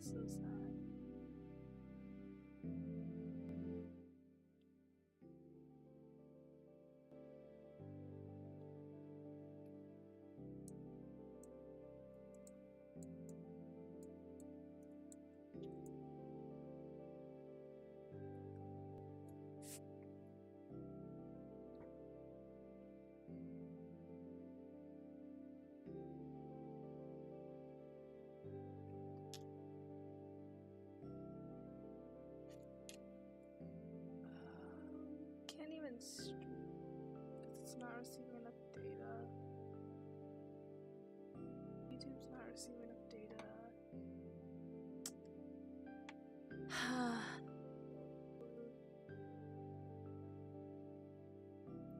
So sad. Can't even stream because it's not receiving enough data. YouTube's not receiving enough data.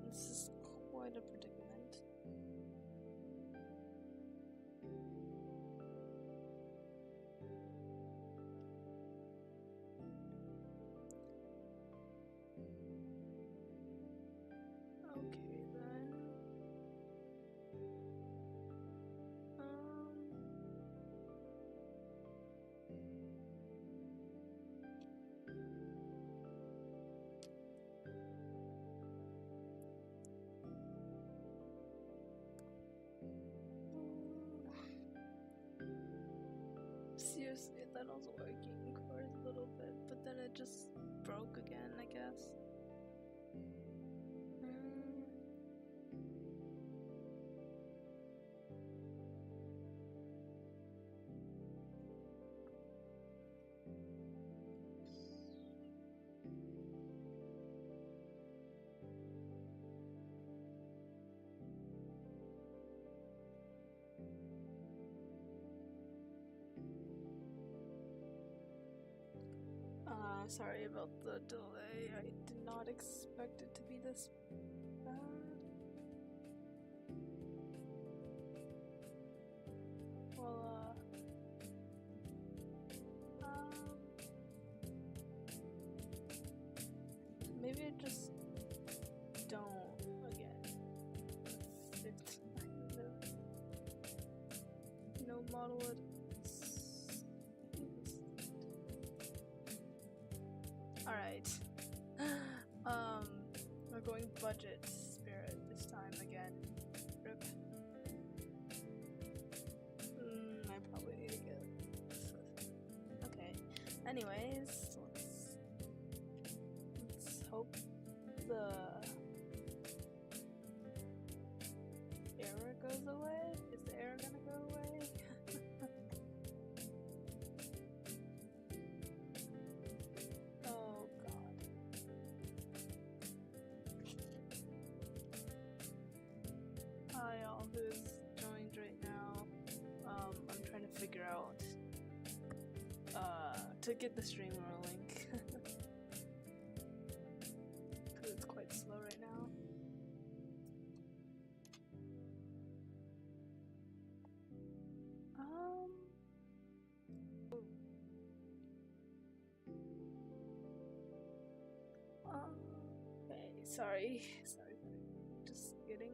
This is quite a predicament. Okay then. Seriously, that was working for a little bit, but then it just broke again, I guess. Sorry about the delay. I did not expect it to be this bad. Well, maybe I just don't again. It's no model it. Alright. We're going budget spirit this time again. Rip. I probably need to get. Okay. Anyways, let's hope the error goes away. Is the error gonna go away? Hi all who's joined right now. I'm trying to figure out to get the stream rolling because it's quite slow right now. Okay, sorry, just getting.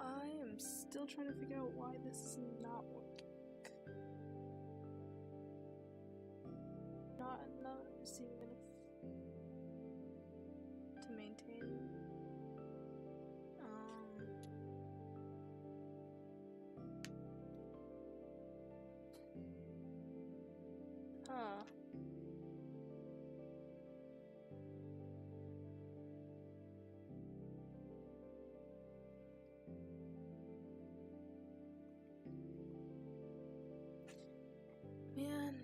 I am still trying to figure out why this is not working. Not receiving enough to maintain. Huh. Man,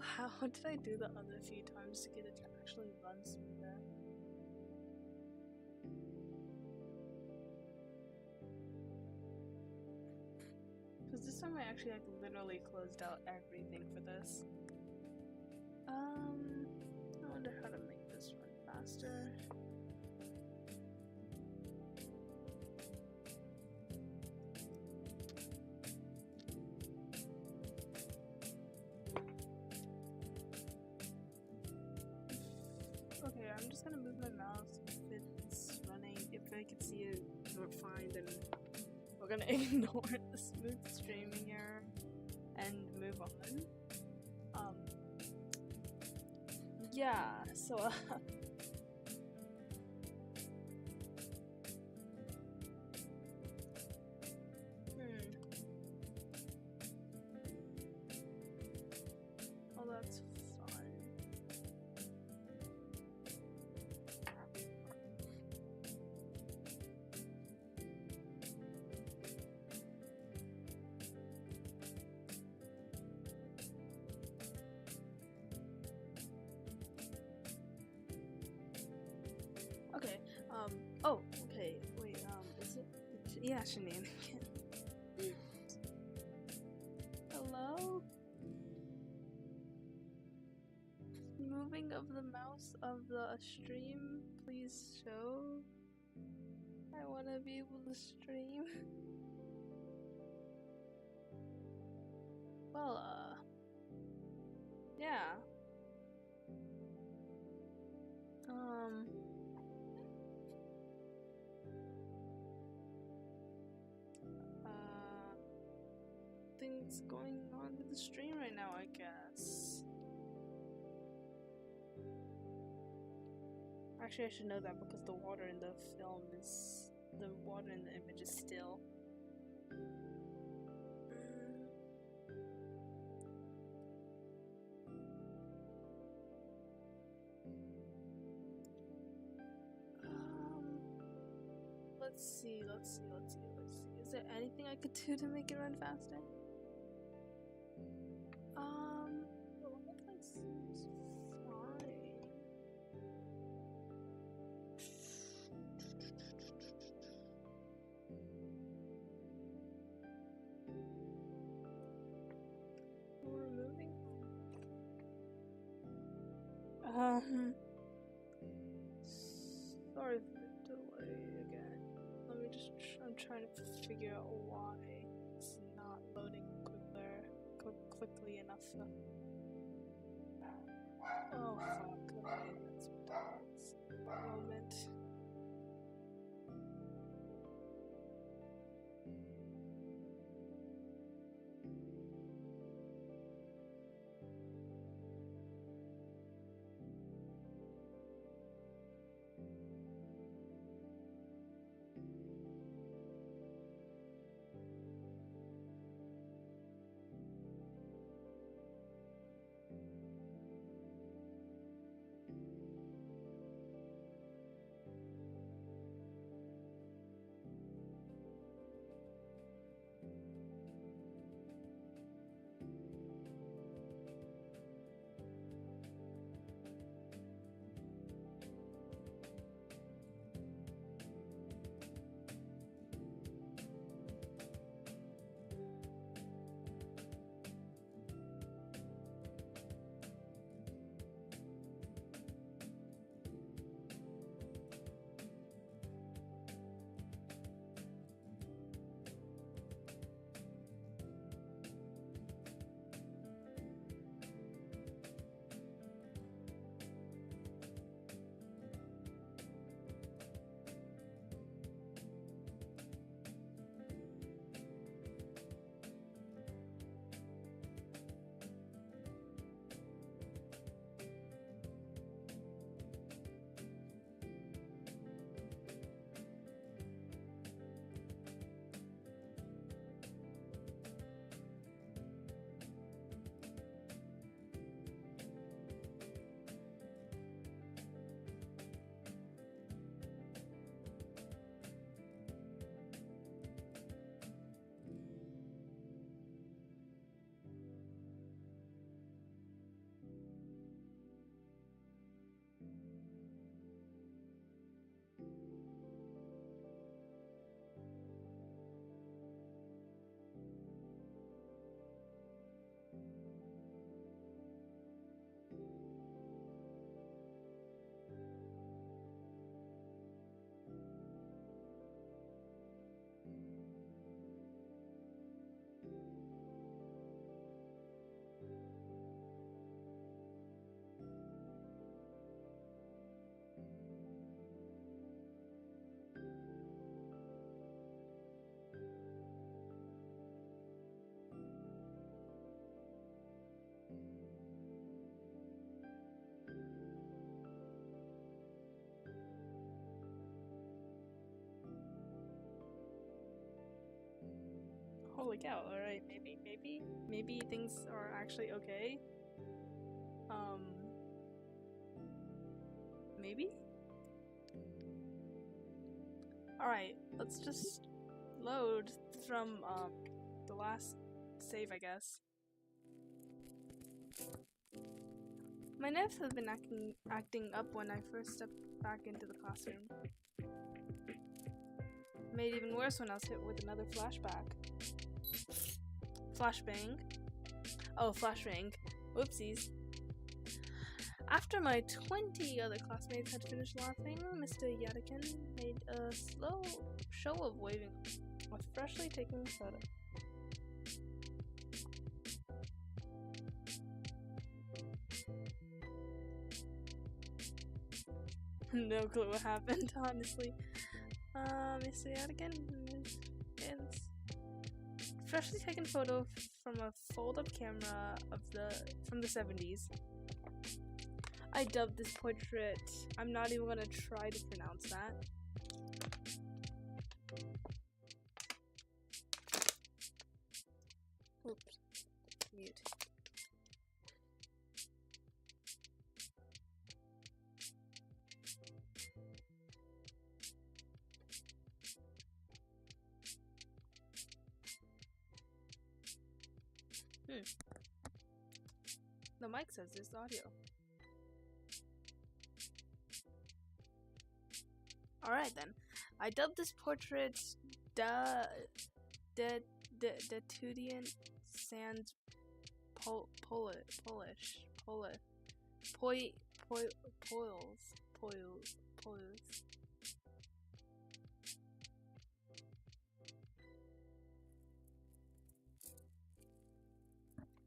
how did I do the other few times to get it to actually run smoother? Because this time I actually like literally closed out everything for this. I wonder how to make this run faster. Okay, I'm just gonna move my mouse if it's running. If I can see it fine, then we're gonna ignore the smooth streaming error and move on. Yeah, so well, that's fun. Okay, oh, okay, wait, is it? Yeah, shenanigan. Hello? Moving of the mouse of the stream, please show. I wanna be able to stream. Well, yeah. Things going on with the stream right now, I guess. Actually, I should know that because the water in the film is... the water in the image is still. Let's see. Is there anything I could do to make it run faster? The Wi-Fi seems fine. We're moving. Sorry for the delay again. Let me just. I'm trying to figure out why it's not loading quickly enough. Oh fuck! Okay, that's what moment. Holy cow, alright, maybe things are actually okay. Maybe? Alright, let's just load from, the last save, I guess. My nerves have been acting up when I first stepped back into the classroom. Made even worse when I was hit with another flashback. Flashbang. Oh, flashbang. Whoopsies. After my 20 other classmates had finished laughing, Mr. Yadikin made a slow show of waving a freshly taken soda. No clue what happened, honestly. Mr. Yadikin is freshly taken photo from a fold-up camera of from the 70s. I dubbed this portrait. I'm not even gonna try to pronounce that. Oops. Mute. The mic says this audio. Alright then. I dubbed this portrait Detudian Sans Polish.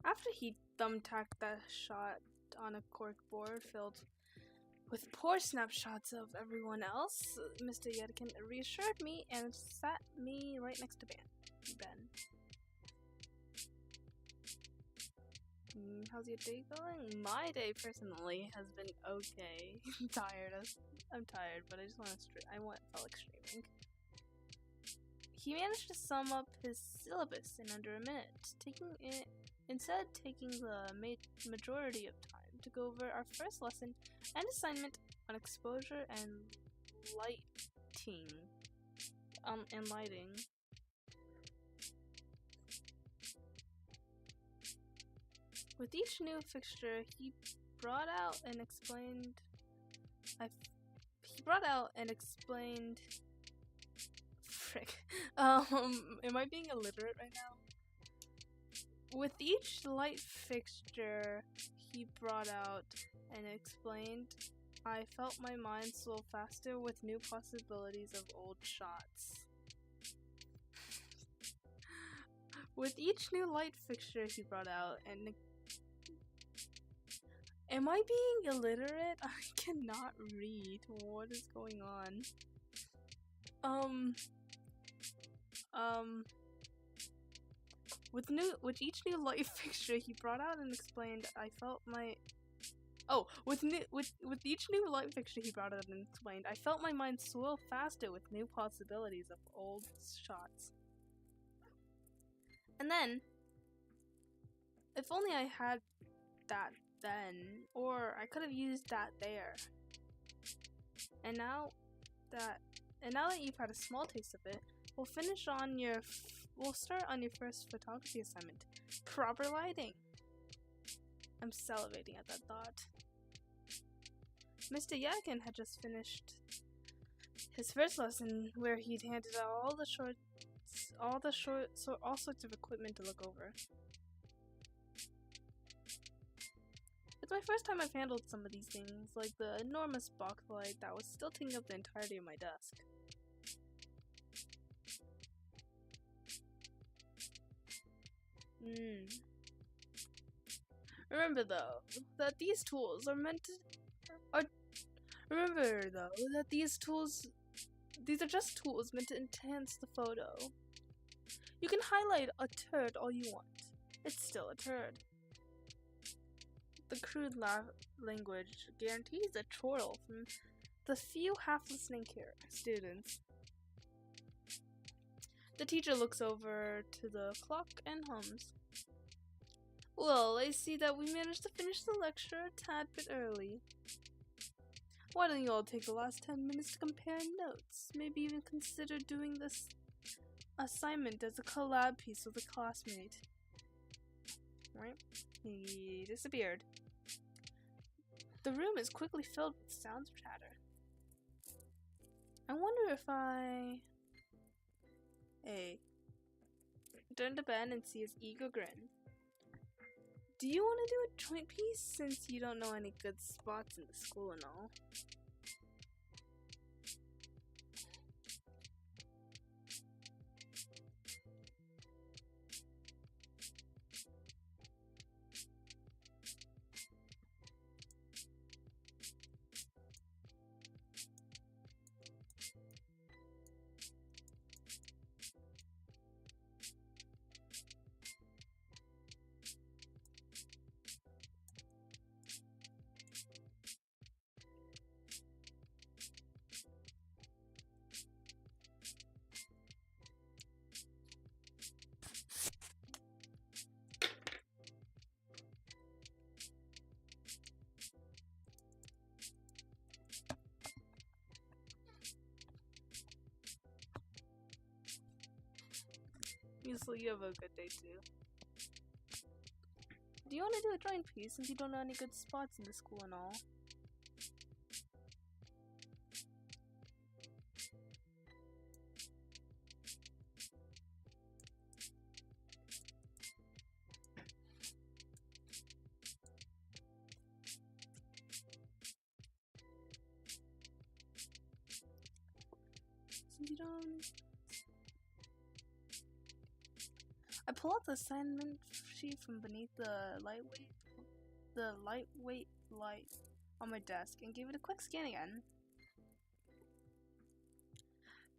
After he thumbtacked that shot on a corkboard filled with poor snapshots of everyone else, Mr. Yedkin reassured me and sat me right next to Ben. How's your day going? My day, personally, has been okay. I'm tired, but I just want to felt like streaming. He managed to sum up his syllabus in under a minute, taking the majority of time to go over our first lesson and assignment on exposure and lighting. With each new fixture, he brought out and explained. Frick. Am I being illiterate right now? With each light fixture he brought out and explained, I felt my mind swell faster with new possibilities of old shots. With each new light fixture he brought out and am I being illiterate? I cannot read. What is going on? With each new light fixture he brought out and explained, I felt my mind swirl faster with new possibilities of old shots. And then, if only I had that then, or I could have used that there. And now that you've had a small taste of it, we'll start on your first photography assignment. Proper lighting. I'm salivating at that thought. Mr. Yakin had just finished his first lesson, where he'd handed out all sorts of equipment to look over. It's my first time I've handled some of these things, like the enormous box light that was still taking up the entirety of my desk. Remember though that these tools these are just tools meant to enhance the photo. You can highlight a turd all you want. It's still a turd. The crude language guarantees a chortle from the few half-listening students. The teacher looks over to the clock and hums. Well, I see that we managed to finish the lecture a tad bit early. Why don't you all take the last 10 minutes to compare notes? Maybe even consider doing this assignment as a collab piece with a classmate. Right? He disappeared. The room is quickly filled with sounds of chatter. I wonder if I... Hey. Turn to Ben and see his eager grin. Do you want to do a joint piece since you don't know any good spots in the school and all? Usually you have a good day too. Do you want to do a joint piece since you don't know any good spots in the school and all? Since you don't... I pull out the assignment sheet from beneath the lightweight light on my desk and gave it a quick scan again.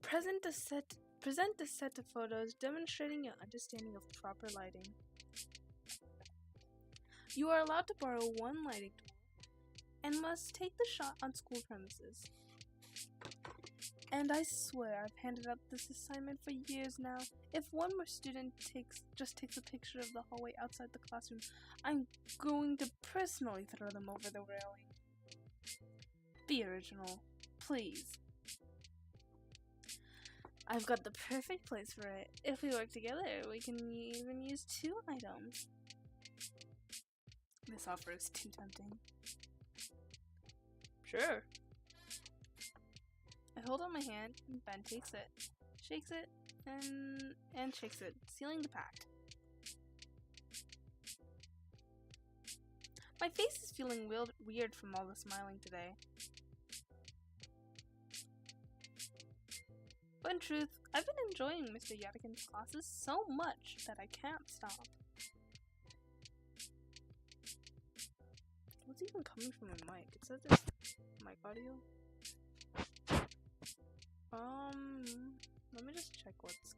Present a set of photos demonstrating your understanding of proper lighting. You are allowed to borrow one lighting tool and must take the shot on school premises. And I swear I've handed out this assignment for years now. If one more student just takes a picture of the hallway outside the classroom, I'm going to personally throw them over the railing. Be original, please. I've got the perfect place for it. If we work together, we can even use 2 items. This offer is too tempting. Sure. I hold out my hand, and Ben takes it, shakes it, and shakes it, sealing the pact. My face is feeling weird from all the smiling today. But in truth, I've been enjoying Mr. Yadikin's classes so much that I can't stop. What's even coming from my mic? It says it's mic audio. Let me just check what's...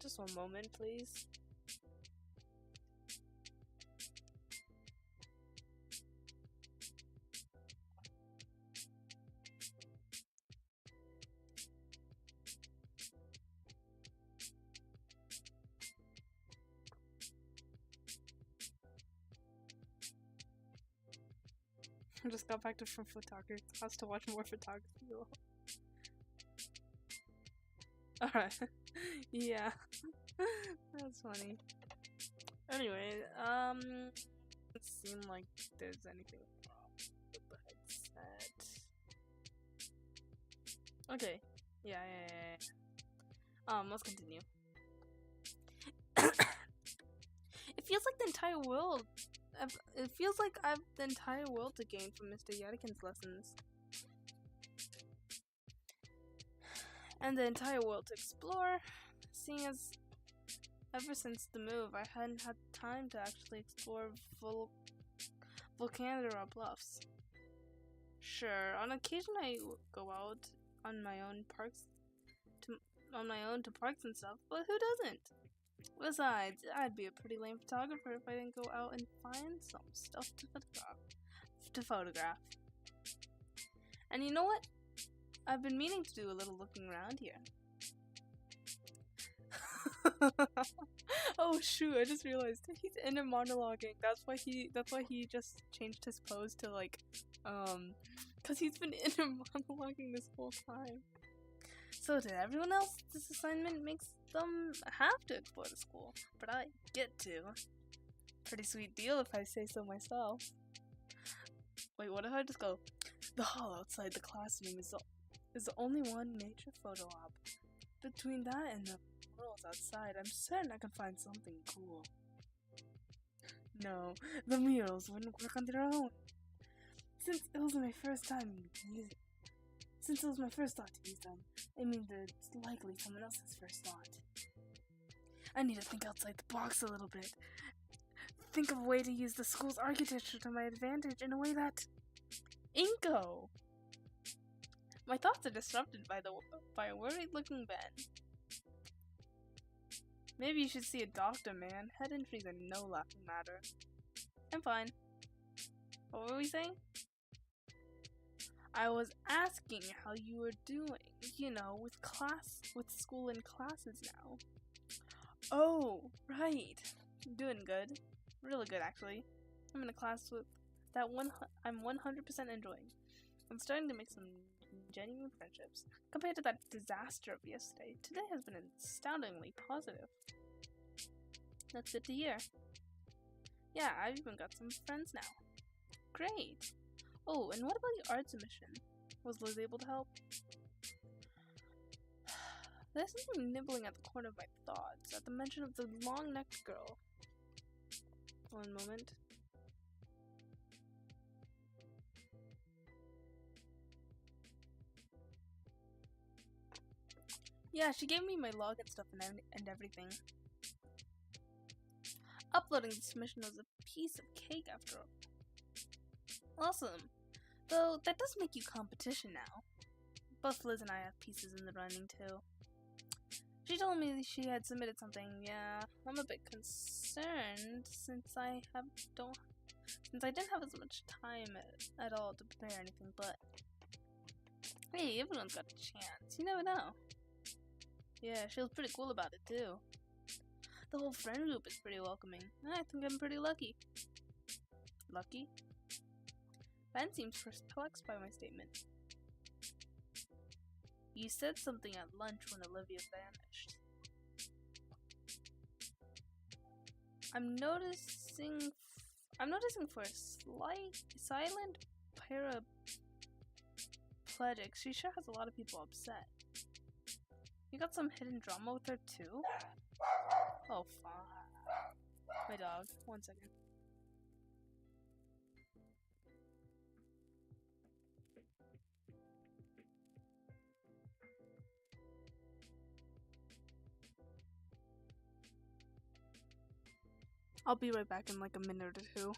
Just one moment, please. I just got back from photography class to watch more photography. Alright. Yeah. That's funny. Anyway, doesn't seem like there's anything wrong with the headset. Okay. Yeah. Let's continue. It feels like the entire world. It feels like I've the entire world to gain from Mr. Yadikin's lessons. And the entire world to explore, seeing as ever since the move, I hadn't had time to actually explore Volcandra Bluffs. Sure, on occasion I go out on my own to parks and stuff, but who doesn't? Besides, I'd be a pretty lame photographer if I didn't go out and find some stuff to photograph. And you know what? I've been meaning to do a little looking around here. Oh shoot, I just realized he's inner monologuing. That's why he just changed his pose to like cause he's been inner monologuing this whole time. So to everyone else, this assignment makes them have to explore the school, but I get to. Pretty sweet deal if I say so myself. Wait, what if I just go? The hall outside the classroom is the only one major photo op. Between that and the world outside, I'm certain I can find something cool. No, the murals wouldn't work on their own. Since it was my first thought to use them, I mean it's likely someone else's first thought. I need to think outside the box a little bit. Think of a way to use the school's architecture to my advantage in a way that... Inko! My thoughts are disrupted by a worried-looking Ben. Maybe you should see a doctor, man. Head injuries are no laughing matter. I'm fine. What were we saying? I was asking how you were doing, you know, with school and classes now. Oh, right. I'm doing good. Really good, actually. I'm in a class with that one I'm 100% enjoying. I'm starting to make some genuine friendships. Compared to that disaster of yesterday, today has been astoundingly positive. That's good to hear. Yeah, I've even got some friends now. Great. Oh, and what about the art submission? Was Liz able to help? There's something nibbling at the corner of my thoughts at the mention of the long-necked girl. One moment. Yeah, she gave me my login stuff and everything. Uploading the submission was a piece of cake after all. Awesome. Though, that does make you competition now. Both Liz and I have pieces in the running, too. She told me she had submitted something. Yeah, I'm a bit concerned since I didn't have as much time at all to prepare anything, but hey, everyone's got a chance. You never know. Yeah, she was pretty cool about it, too. The whole friend group is pretty welcoming. I think I'm pretty lucky. Lucky? Ben seems perplexed by my statement. You said something at lunch when Olivia vanished. I'm noticing for a silent paraplegic. She sure has a lot of people upset. You got some hidden drama with her too? Oh, fine. My dog. 1 second. I'll be right back in like a minute or two.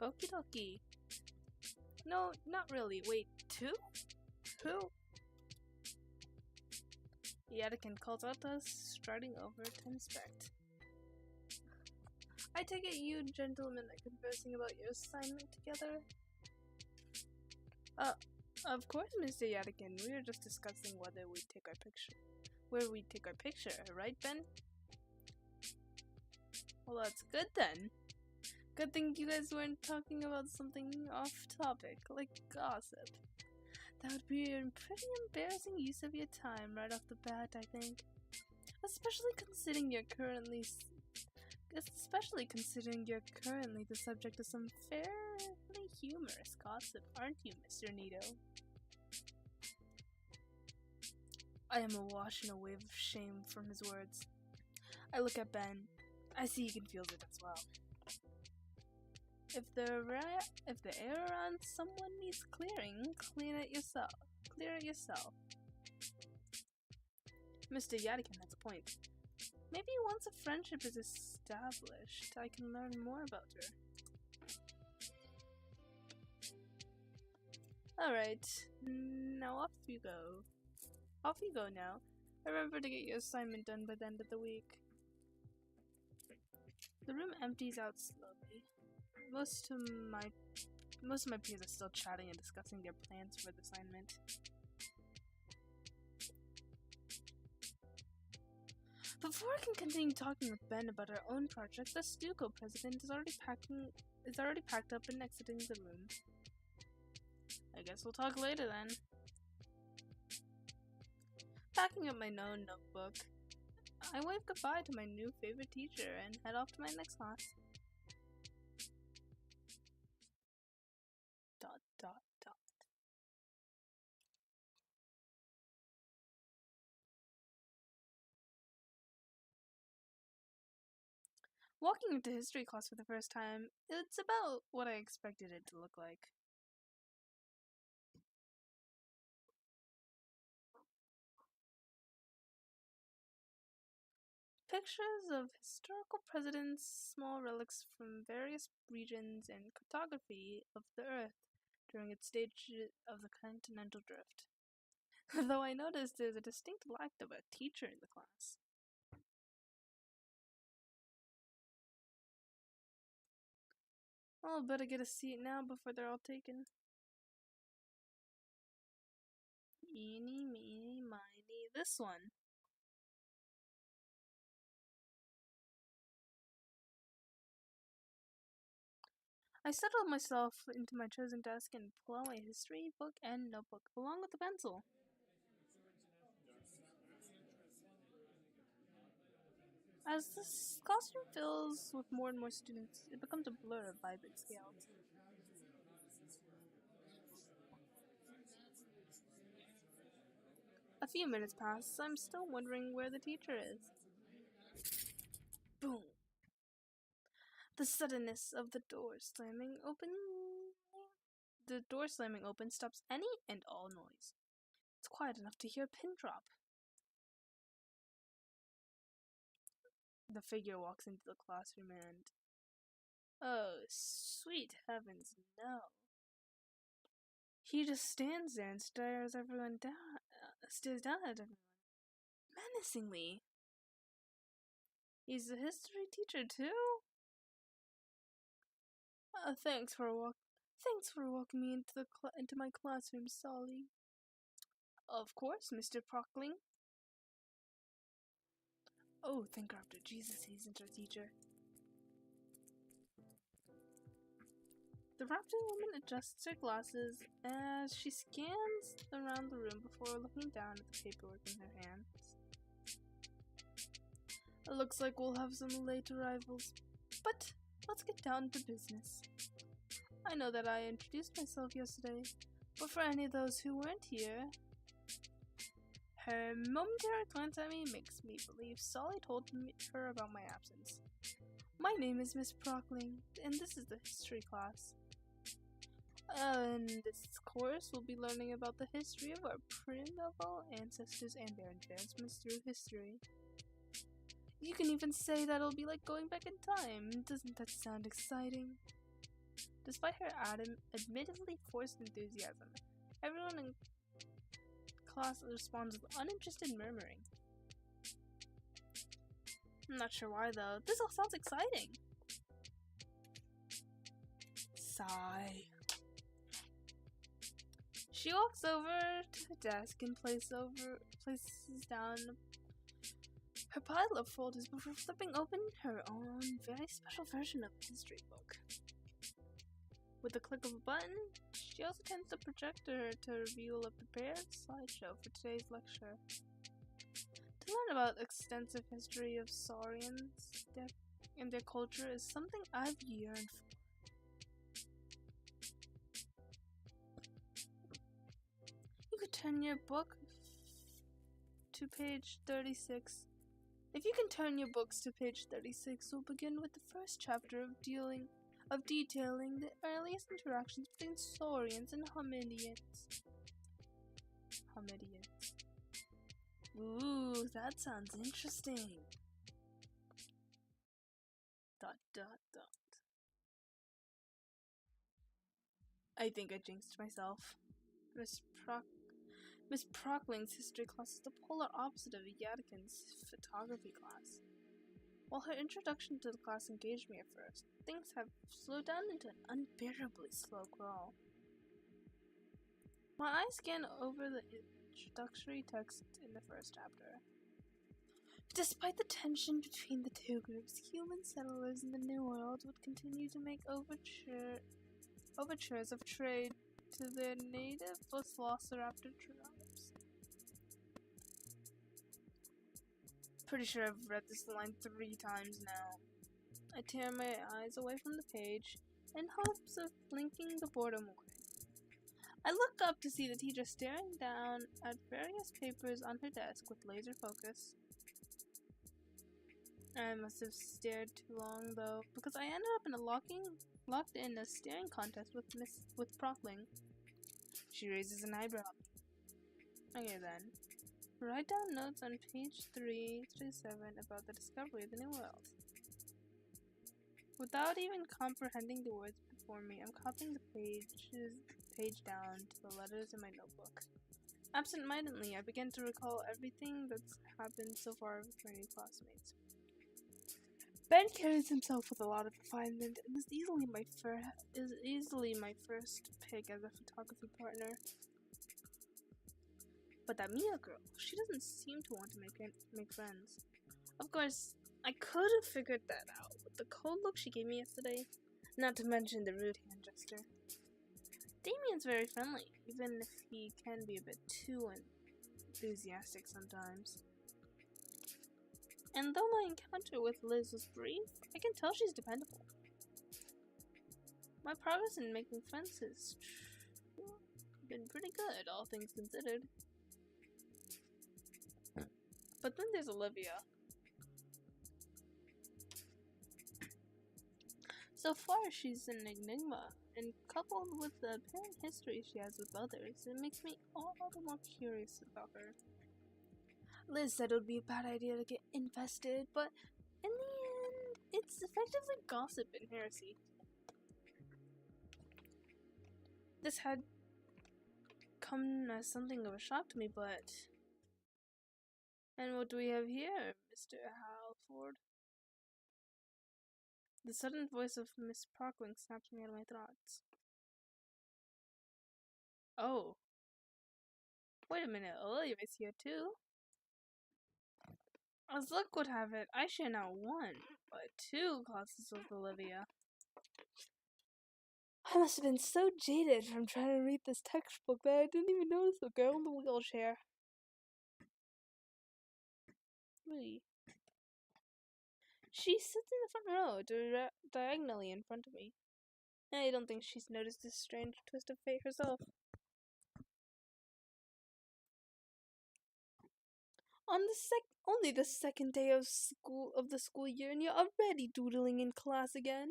Okie dokie. No, not really. Wait, 2? Who? Yadikin calls out to us, striding over to inspect. I take it you gentlemen are conversing about your assignment together? Of course, Mr. Yadikin. We were just discussing whether we take our picture. Where we take our picture, right, Ben? Well, that's good then. Good thing you guys weren't talking about something off topic, like gossip. That would be a pretty embarrassing use of your time right off the bat, I think. Especially considering you're currently the subject of some fairly humorous gossip, aren't you, Mr. Nito? I am awash in a wave of shame from his words. I look at Ben. I see he can feel it as well. If the air around someone needs clearing, clear it yourself. Mr. Yadikin has a point. Maybe once a friendship is established, I can learn more about her. Alright, now off you go. Off you go now. Remember to get your assignment done by the end of the week. The room empties out slowly. Most of my peers are still chatting and discussing their plans for the assignment. Before I can continue talking with Ben about our own project, the Stuco president is already packed up and exiting the room. I guess we'll talk later then. Packing up my known notebook, I wave goodbye to my new favorite teacher and head off to my next class. ... Walking into history class for the first time, it's about what I expected it to look like. Pictures of historical presidents, small relics from various regions, and cartography of the Earth during its stage of the continental drift. Though I noticed there's a distinct lack of a teacher in the class. I'll better get a seat now before they're all taken. Eeny, meeny, miny, this one. I settled myself into my chosen desk and pull out my history book and notebook, along with a pencil. As this classroom fills with more and more students, it becomes a blur of vibrant scales. A few minutes pass, I'm still wondering where the teacher is. Boom! The suddenness of the door slamming open stops any and all noise. It's quiet enough to hear a pin drop. The figure walks into the classroom and... oh, sweet heavens, no. He just stands there and stares down at everyone, menacingly. He's a history teacher too? Thanks for walking me into my classroom, Solly. Of course, Mr. Prockling. Oh, thank God to Jesus, he's our teacher. The Raptor woman adjusts her glasses as she scans around the room before looking down at the paperwork in her hands. It looks like we'll have some late arrivals, but let's get down to business. I know that I introduced myself yesterday, but for any of those who weren't here, her momentary glance at me makes me believe Solly told her about my absence. My name is Miss Prockling, and this is the history class. In this course, we'll be learning about the history of our primitive ancestors and their advancements through history. You can even say that it'll be like going back in time. Doesn't that sound exciting? Despite her admittedly forced enthusiasm, everyone in class responds with uninterested murmuring. I'm not sure why though. This all sounds exciting. Sigh. She walks over to the desk and places down her pile of folders before flipping open her own very special version of the history book. With a click of a button, she also turns the projector to reveal a prepared slideshow for today's lecture. To learn about the extensive history of Saurians and their culture is something I've yearned for. You could turn your book to page 36. If you can turn your books to page 36, we'll begin with the first chapter of detailing the earliest interactions between Saurians and Hominids. Ooh, that sounds interesting. ... I think I jinxed myself. Miss Prockling's history class is the polar opposite of Yadikin's photography class. While her introduction to the class engaged me at first, things have slowed down into an unbearably slow crawl. My eyes scan over the introductory text in the first chapter. Despite the tension between the two groups, human settlers in the New World would continue to make overtures of trade to their native Velociraptor tribes. Pretty sure I've read this line 3 times now. I tear my eyes away from the page in hopes of blinking the boredom away. I look up to see the teacher staring down at various papers on her desk with laser focus. I must have stared too long though, because I ended up in locked in a staring contest with Prockling. She raises an eyebrow. Okay then. Write down notes on page 3 to 7 about the discovery of the New World. Without even comprehending the words before me, I'm copying the page down to the letters in my notebook. Absent-mindedly, I begin to recall everything that's happened so far with my new classmates. Ben carries himself with a lot of refinement and is easily my first pick as a photography partner. But that Mia girl, she doesn't seem to want to make friends. Of course, I could have figured that out with the cold look she gave me yesterday, not to mention the rude hand gesture. Damien's very friendly, even if he can be a bit too enthusiastic sometimes. And though my encounter with Liz was brief, I can tell she's dependable. My progress in making friends has been pretty good, all things considered. But then there's Olivia. So far, she's an enigma, and coupled with the apparent history she has with others, it makes me all the more curious about her. Liz said it would be a bad idea to get invested, but in the end, it's effectively gossip and heresy. This had come as something of a shock to me, but... And what do we have here, Mr. Halford? The sudden voice of Miss Parkling snaps me out of my thoughts. Oh. Wait a minute, Olivia's here too. As luck would have it, I share not 1, but 2 classes with Olivia. I must have been so jaded from trying to read this textbook that I didn't even notice the girl in the wheelchair. Really? She sits in the front row, diagonally in front of me. I don't think she's noticed this strange twist of fate herself. On only the second day of the school year, and you're already doodling in class again.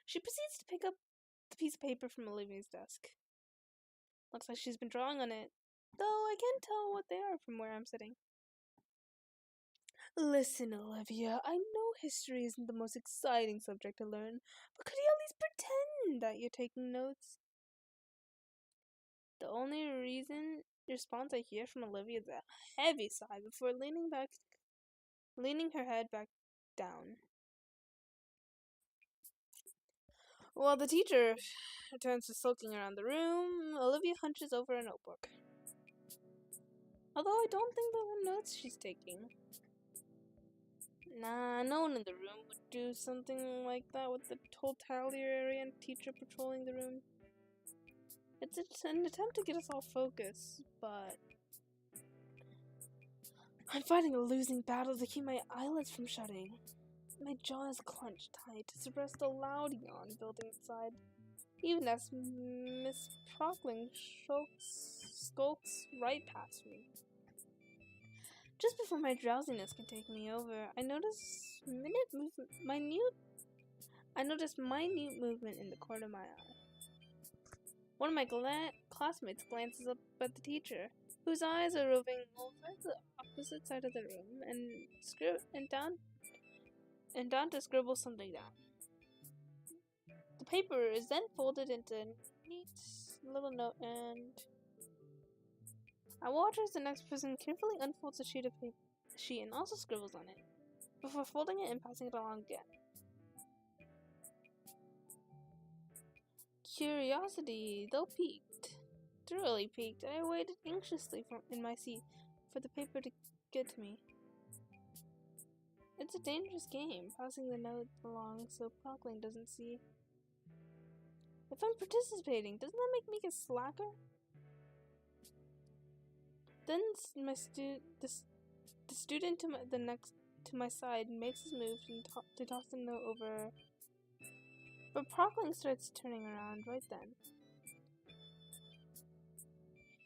She proceeds to pick up the piece of paper from Olivia's desk. Looks like she's been drawing on it, though I can't tell what they are from where I'm sitting. Listen, Olivia, I know history isn't the most exciting subject to learn, but could you at least pretend that you're taking notes? The only response I hear from Olivia is a heavy sigh before leaning her head back down. While the teacher returns to sulking around the room, Olivia hunches over a notebook. Although I don't think those are notes she's taking. Nah, no one in the room would do something like that with the totalitarian teacher patrolling the room. It's an attempt to get us all focused, but I'm fighting a losing battle to keep my eyelids from shutting. My jaw is clenched tight to suppress the loud yawn building inside, even as Miss Prockling skulks right past me. Just before my drowsiness can take me over, I notice minute movement in the corner of my eye. One of my classmates glances up at the teacher, whose eyes are roving over the opposite side of the room and down to scribble something down. The paper is then folded into a neat little note, and I watch as the next person carefully unfolds a sheet and also scribbles on it, before folding it and passing it along again. Curiosity, though thoroughly piqued, I waited anxiously in my seat for the paper to get to me. It's a dangerous game, passing the note along so Prockling doesn't see. If I'm participating, doesn't that make me a slacker? Then the student to my side makes his move to toss the note over, but Prockling starts turning around right then.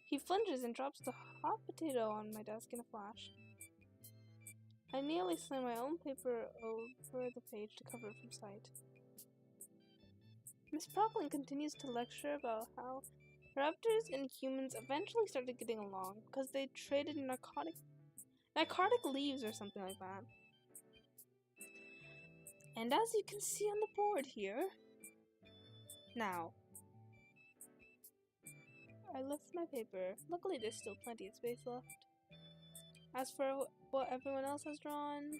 He flinches and drops the hot potato on my desk in a flash. I nearly slam my own paper over the page to cover it from sight. Miss Prockling continues to lecture about how raptors and humans eventually started getting along because they traded narcotic leaves or something like that. And as you can see on the board here, now, I lift my paper. Luckily, there's still plenty of space left. As for what everyone else has drawn,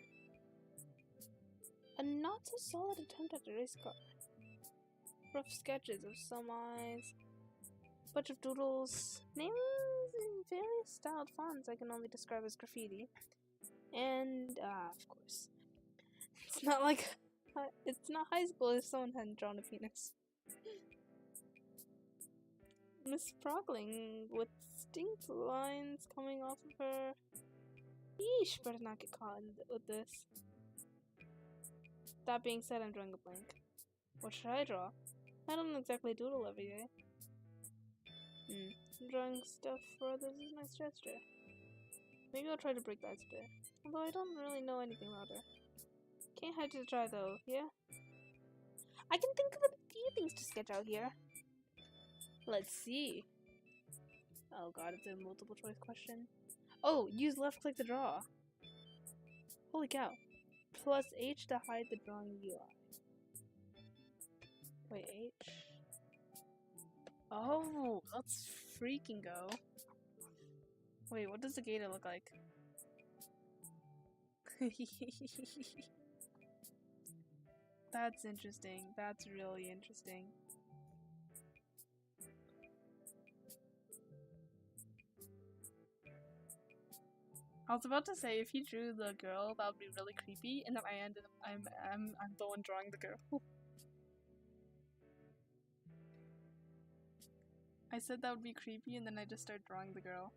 a not-so-solid attempt at a race car. Rough sketches of some eyes, bunch of doodles, names in various styled fonts I can only describe as graffiti, and, of course, it's not high school if someone hadn't drawn a penis. Miss Prockling, with distinct lines coming off of her. Yeesh, better not get caught with this. That being said, I'm drawing a blank. What should I draw? I don't exactly doodle every day. Drawing stuff for others is my gesture. Maybe I'll try to break that spirit. Although I don't really know anything about her. Can't hide to try though, yeah? I can think of a few things to sketch out here. Let's see. Oh god, it's a multiple choice question. Oh, use left click to draw. Holy cow. Plus H to hide the drawing UI. Wait, H? Oh, let's freaking go. Wait, what does the gator look like? That's interesting. That's really interesting. I was about to say if he drew the girl, that would be really creepy, and then I'm the one drawing the girl. I said that would be creepy, and then I just start drawing the girl.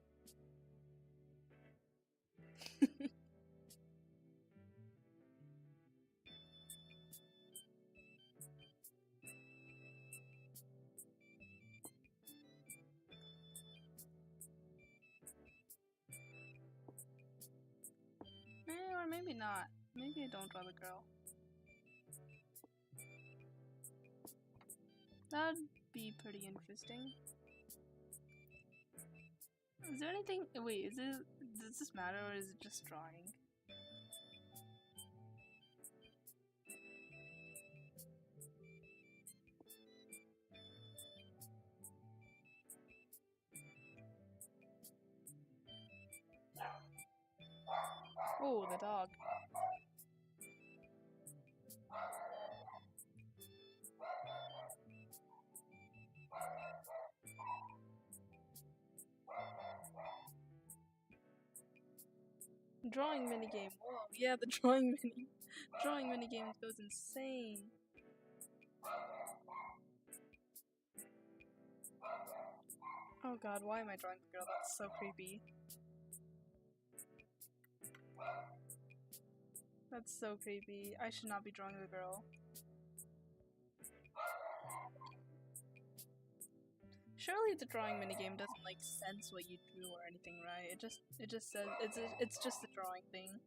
Or maybe not. Maybe I don't draw the girl. That'd be pretty interesting. Is there anything? Wait, does this matter or is it just drawing? Oh, the dog. Drawing minigame. Whoa, yeah, the drawing minigame goes insane. Oh god, why am I drawing the girl? That's so creepy. That's so creepy. I should not be drawing the girl. Surely the drawing minigame doesn't like sense what you drew or anything, right? It just says it's just a drawing thing.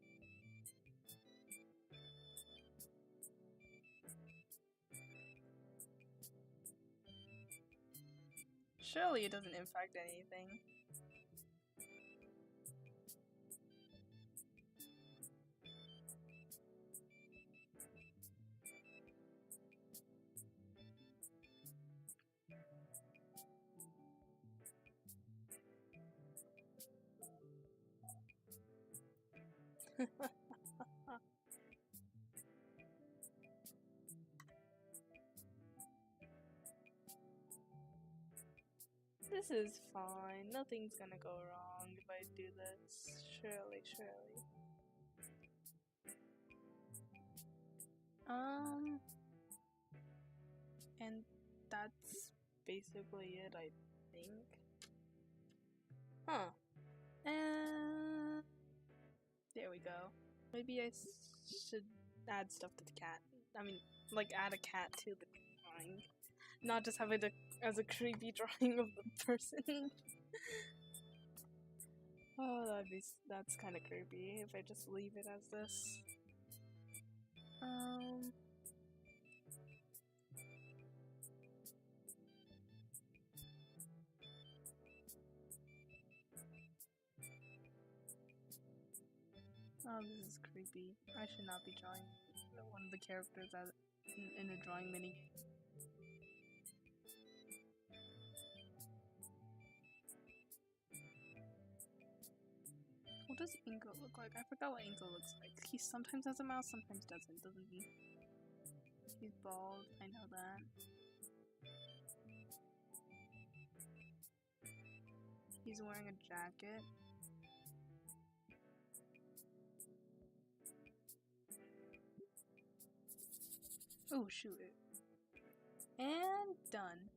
Surely it doesn't impact anything. This is fine. Nothing's gonna go wrong if I do this. Surely. And that's basically it, I think. Huh. And there we go. Maybe I should add stuff to the cat. I mean, like add a cat to the drawing. Not just have it as a creepy drawing of the person. Oh, that's kind of creepy if I just leave it as this. Oh, this is creepy. I should not be drawing one of the characters in a drawing minigame. What does Inko look like? I forgot what Inko looks like. He sometimes has a mouth, sometimes doesn't he? He's bald, I know that. He's wearing a jacket. Oh, shoot it. And done.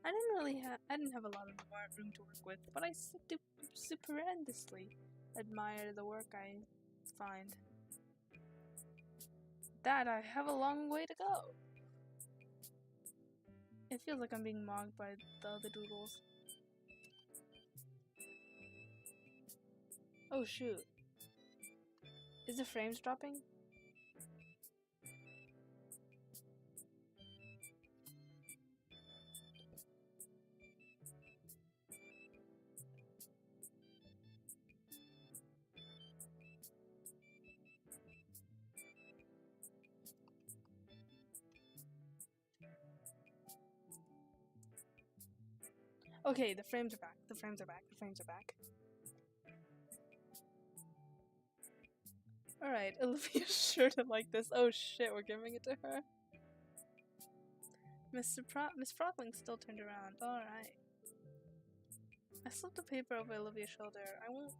I didn't have a lot of room to work with, but I stupendously admire the work I find. That I have a long way to go. It feels like I'm being mocked by the other doodles. Oh shoot. Is the frames dropping? Okay, the frames are back. The frames are back. Alright, Olivia's sure to like this. Oh shit, we're giving it to her. Miss Frogling's still turned around. Alright. I slipped the paper over Olivia's shoulder. I won't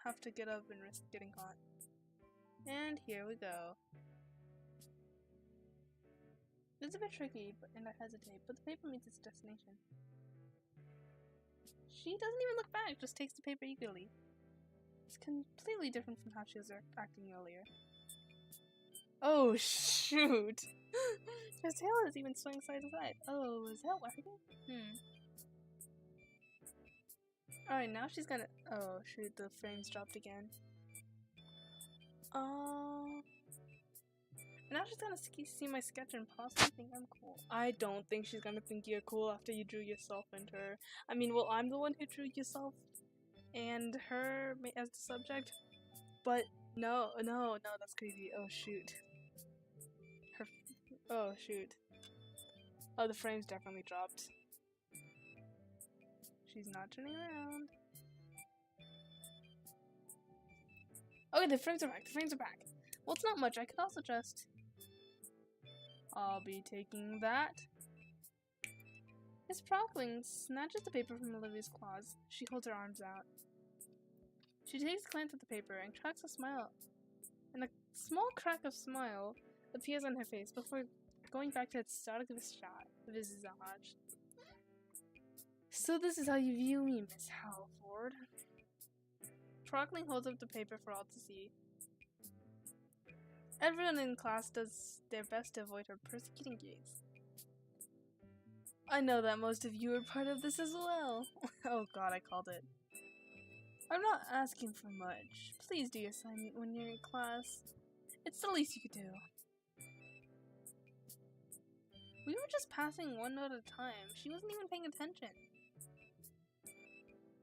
have to get up and risk getting caught. And here we go. It's a bit tricky, and I hesitate, but the paper meets its destination. She doesn't even look back, just takes the paper eagerly. It's completely different from how she was acting earlier. Oh shoot! Her tail is even swinging side to side. Oh, is that wagging? Alright, now she's gonna. Oh shoot, the frames dropped again. Now she's gonna see my sketch and possibly think I'm cool. I don't think she's gonna think you're cool after you drew yourself and her. I mean, well, I'm the one who drew yourself and her as the subject. But no, that's crazy. Oh shoot. Oh shoot. Oh, the frames definitely dropped. She's not turning around. Okay, the frames are back. The frames are back. Well, it's not much. I could also just... I'll be taking that. Miss Prockling snatches the paper from Olivia's claws. She holds her arms out. She takes a glance at the paper and cracks a smile. And a small crack of smile appears on her face before going back to its static visage. So this is how you view me, Miss Halford. Prockling holds up the paper for all to see. Everyone in class does their best to avoid her persecuting gaze. I know that most of you are part of this as well. Oh god, I called it. I'm not asking for much. Please do your assignment when you're in class. It's the least you could do. We were just passing one note at a time. She wasn't even paying attention.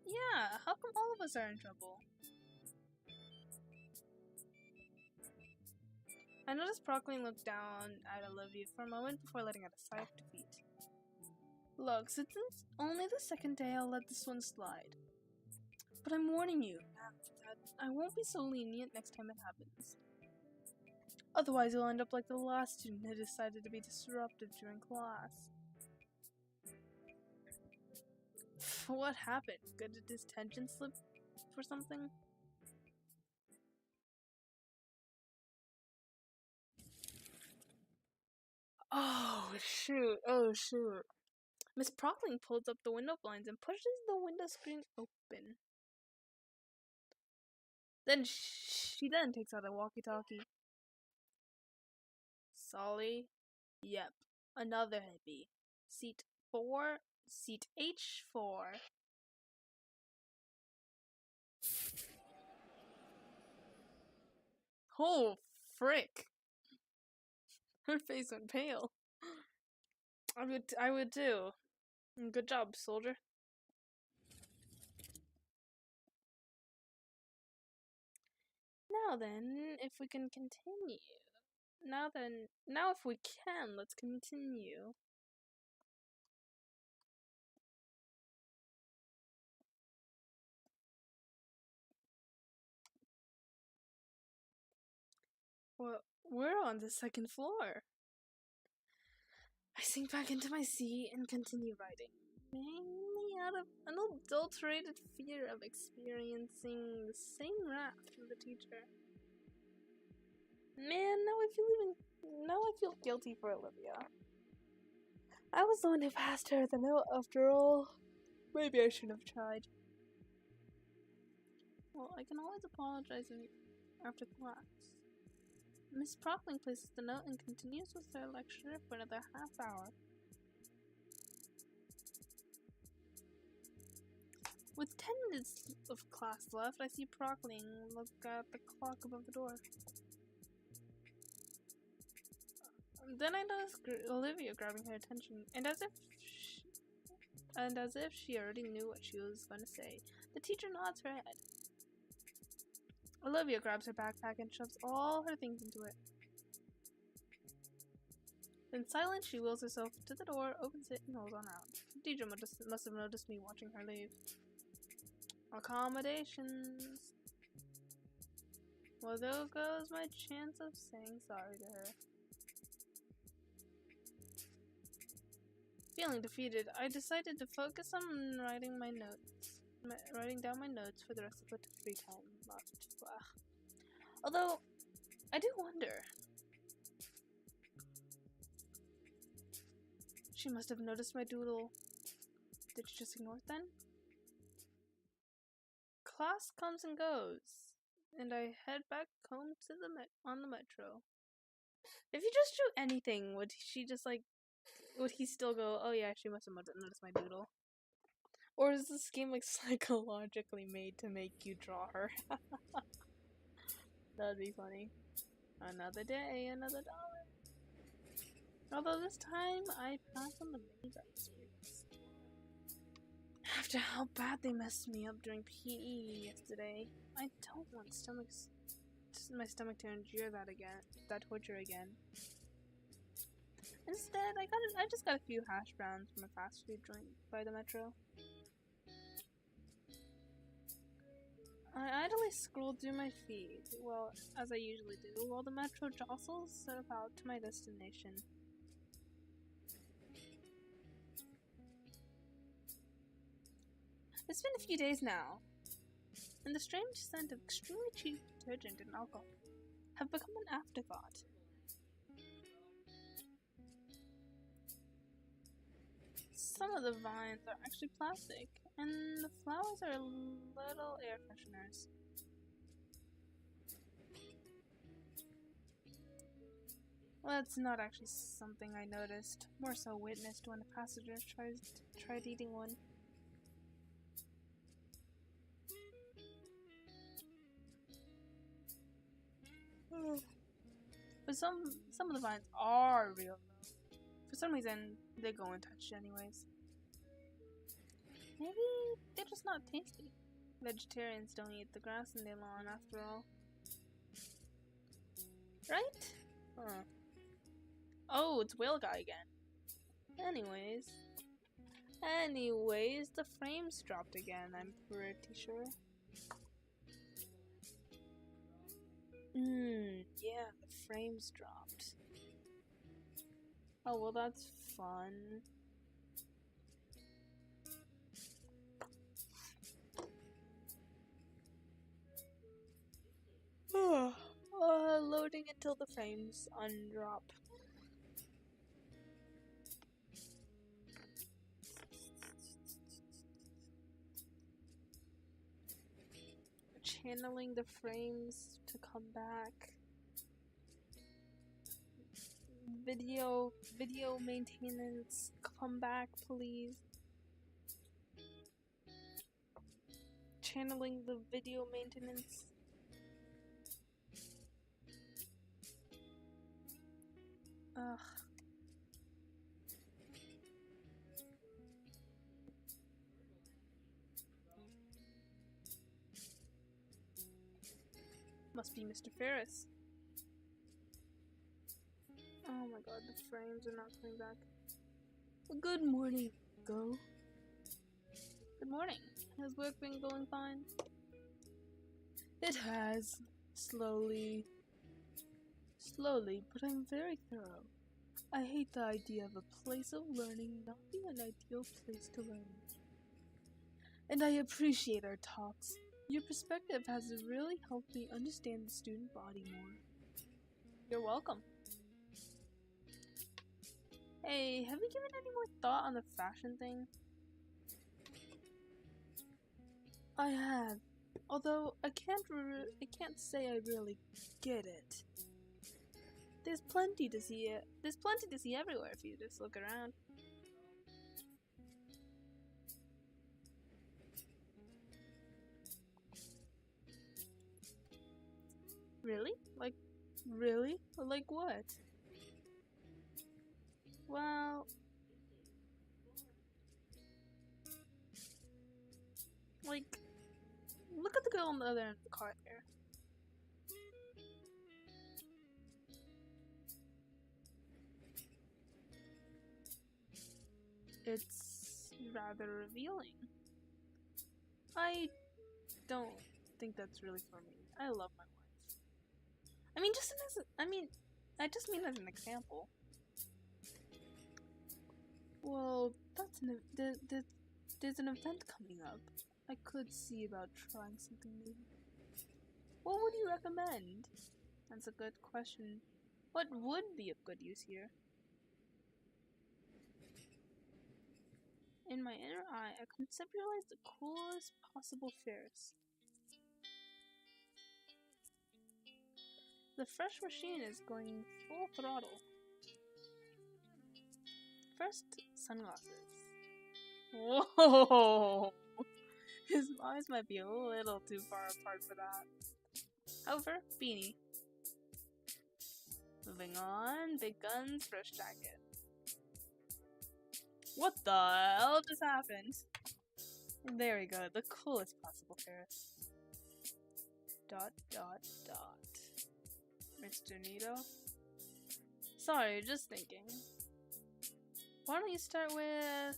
Yeah, how come all of us are in trouble? I noticed Prockling looked down at Olivia for a moment before letting out a sigh of defeat. Look, since it's only the second day, I'll let this one slide. But I'm warning you that I won't be so lenient next time it happens. Otherwise, you'll end up like the last student who decided to be disruptive during class. What happened? Did his tension slip for something? Oh shoot, Miss Prockling pulls up the window blinds and pushes the window screen open. Then she takes out a walkie-talkie. Solly? Yep. Another hippie. Seat 4. Seat H4. Oh, frick. Her face went pale. I would too. Good job, soldier. Now then, if we can continue. Now if we can, let's continue. Well, we're on the second floor. I sink back into my seat and continue writing, mainly out of an adulterated fear of experiencing the same wrath from the teacher. Man, now I feel guilty for Olivia. I was the one who passed her the note after all. Maybe I shouldn't have tried. Well, I can always apologize after class. Miss Prockling places the note and continues with her lecture for another half hour. With 10 minutes of class left, I see Prockling look at the clock above the door. Then I notice Olivia grabbing her attention, and as if she already knew what she was going to say, the teacher nods her head. Olivia grabs her backpack and shoves all her things into it. In silence, she wheels herself to the door, opens it, and rolls on out. The teacher must have noticed me watching her leave. Accommodations. Well, there goes my chance of saying sorry to her. Feeling defeated, I decided to focus on writing down my notes for the rest of the free time left. Although, I do wonder. She must have noticed my doodle. Did she just ignore it then? Class comes and goes, and I head back home to on the metro. If you just drew anything, would he still go, oh yeah, she must have noticed my doodle? Or is this game like psychologically made to make you draw her? That'd be funny. Another day, another dollar. Although this time, I pass on the mini experience. After how bad they messed me up during PE yesterday, I don't want my stomach to endure that torture again. Instead, I just got a few hash browns from a fast food joint by the metro. I idly scroll through my feed, well, as I usually do, while the metro jostles set about to my destination. It's been a few days now, and the strange scent of extremely cheap detergent and alcohol have become an afterthought. Some of the vines are actually plastic, and the flowers are little air fresheners. Well, that's not actually something I noticed, more so witnessed when a passenger tried eating one. But some of the vines are real though. For some reason, they go untouched anyways. Maybe they're just not tasty. Vegetarians don't eat the grass in their lawn after all. Right? Huh. Oh, it's Whale Guy again. Anyways, the frames dropped again, I'm pretty sure. Yeah, the frames dropped. Oh, well, that's fun. Loading until the frames undrop. Channeling the frames to come back. Video maintenance, come back, please. Channeling the video maintenance. Ugh. Must be Mr. Ferris. Oh my god, the frames are not coming back. Good morning, Go. Good morning. Has work been going fine? It has. Slowly, but I'm very thorough. I hate the idea of a place of learning not being an ideal place to learn. And I appreciate our talks. Your perspective has really helped me understand the student body more. You're welcome. Hey, have you given any more thought on the fashion thing? I have, although I can't say I really get it. There's plenty to see everywhere if you just look around. Really? Really? Like what? Well, look at the girl on the other end of the car here. It's rather revealing. I don't think that's really for me. I love my wife. I just mean as an example. Well, there's an event coming up. I could see about trying something new. What would you recommend? That's a good question. What would be of good use here? In my inner eye, I conceptualize the coolest possible Ferris. The fresh machine is going full throttle. First, sunglasses. Whoa! His eyes might be a little too far apart for that. However, beanie. Moving on, big guns, fresh jacket. What the hell just happened? There we go, the coolest possible Ferris. ... Mr. Nito? Sorry, just thinking. Why don't you start with...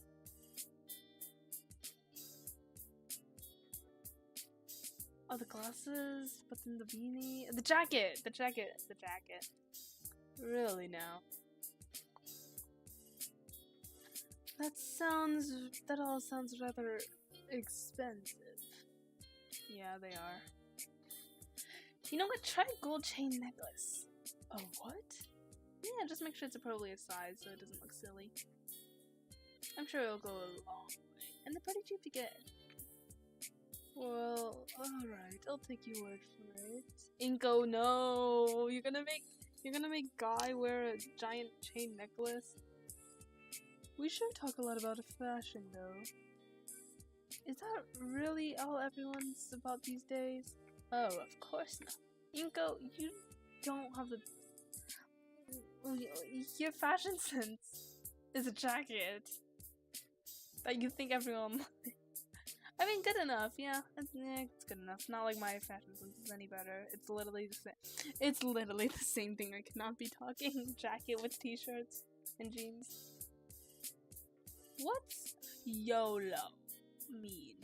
Oh, the glasses, but then the beanie, the jacket. Really now? That all sounds rather expensive. Yeah, they are. You know what? Try gold chain necklace. Oh, what? Yeah, just make sure it's appropriately sized so it doesn't look silly. I'm sure it'll go a long way. And they're pretty cheap to get. Well, alright, I'll take your word for it. Inko, no! You're gonna make Guy wear a giant chain necklace? We sure talk a lot about fashion, though. Is that really all everyone's about these days? Oh, of course not. Inko, you don't have the... Your fashion sense is a jacket that you think everyone... I mean, good enough, yeah. It's good enough. Not like my fashion sense is any better. It's literally the same. It's literally the same thing. I cannot be talking jacket with t-shirts and jeans. What's YOLO mean?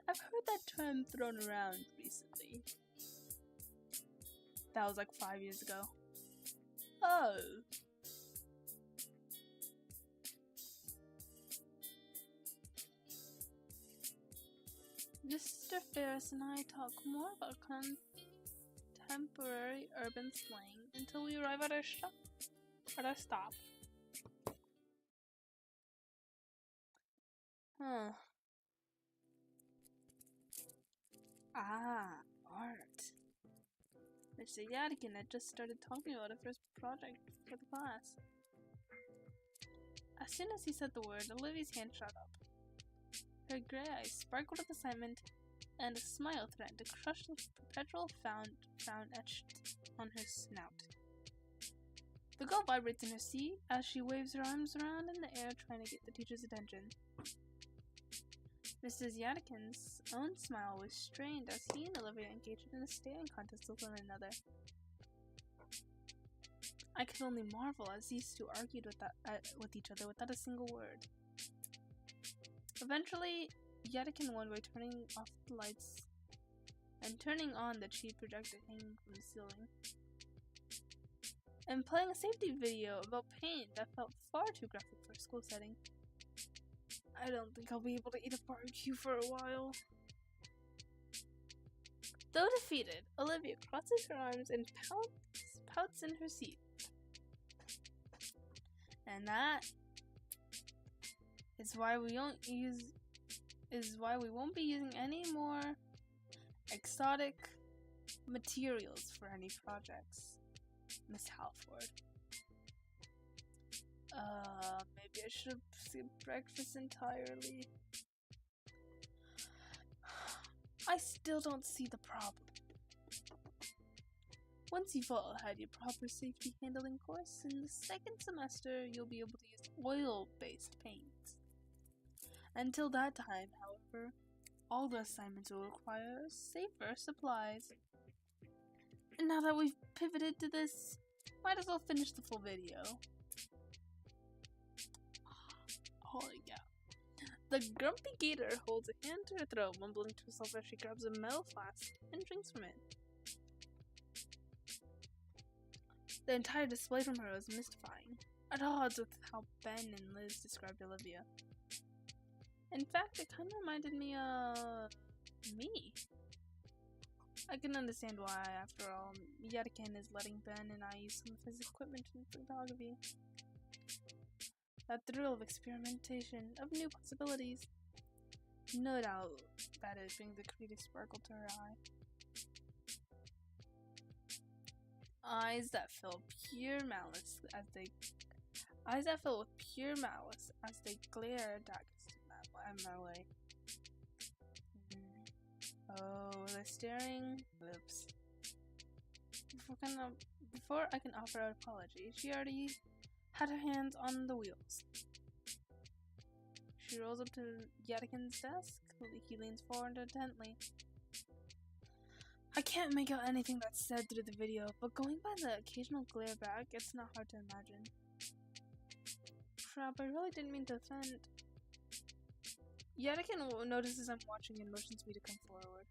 I've heard that term thrown around recently. That was like 5 years ago. Oh. Mr. Ferris and I talk more about contemporary urban slang until we arrive at our stop. Huh. Ah, art. Mr. Yadikin had just started talking about a first project for the class. As soon as he said the word, Olivia's hand shot up. Her gray eyes sparkled with excitement, and a smile threatened to crush the perpetual frown etched on her snout. The girl vibrates in her seat as she waves her arms around in the air trying to get the teacher's attention. Mrs. Yadikin's own smile was strained as he and Olivia engaged in a staring contest with one another. I could only marvel as these two argued with each other without a single word. Eventually, Yadikin won by turning off the lights and turning on the cheap projector hanging from the ceiling, and playing a safety video about pain that felt far too graphic for a school setting. I don't think I'll be able to eat a barbecue for a while. Though defeated, Olivia crosses her arms and pouts in her seat. And that is why we won't be using any more exotic materials for any projects, Miss Halford. Maybe I should have skipped breakfast entirely. I still don't see the problem. Once you've all had your proper safety handling course, in the second semester you'll be able to use oil-based paints. Until that time, however, all the assignments will require safer supplies. And now that we've pivoted to this, might as well finish the full video. Holy cow. The grumpy Gator holds a hand to her throat, mumbling to herself as she grabs a metal flask and drinks from it. The entire display from her was mystifying, at odds with how Ben and Liz described Olivia. In fact, it kind of reminded me of me. I can understand why, after all, Yadikin is letting Ben and I use some of his equipment in photography. That thrill of experimentation, of new possibilities. No doubt that it brings a creative sparkle to her eye. Eyes that fill with pure malice as they glare daggers at my way. Oh, they're staring. Oops. Before I can offer an apology, she already had her hands on the wheels. She rolls up to Yadikin's desk. He leans forward intently. I can't make out anything that's said through the video, but going by the occasional glare back, it's not hard to imagine. Crap, I really didn't mean to offend. Yetikin notices I'm watching and motions me to come forward.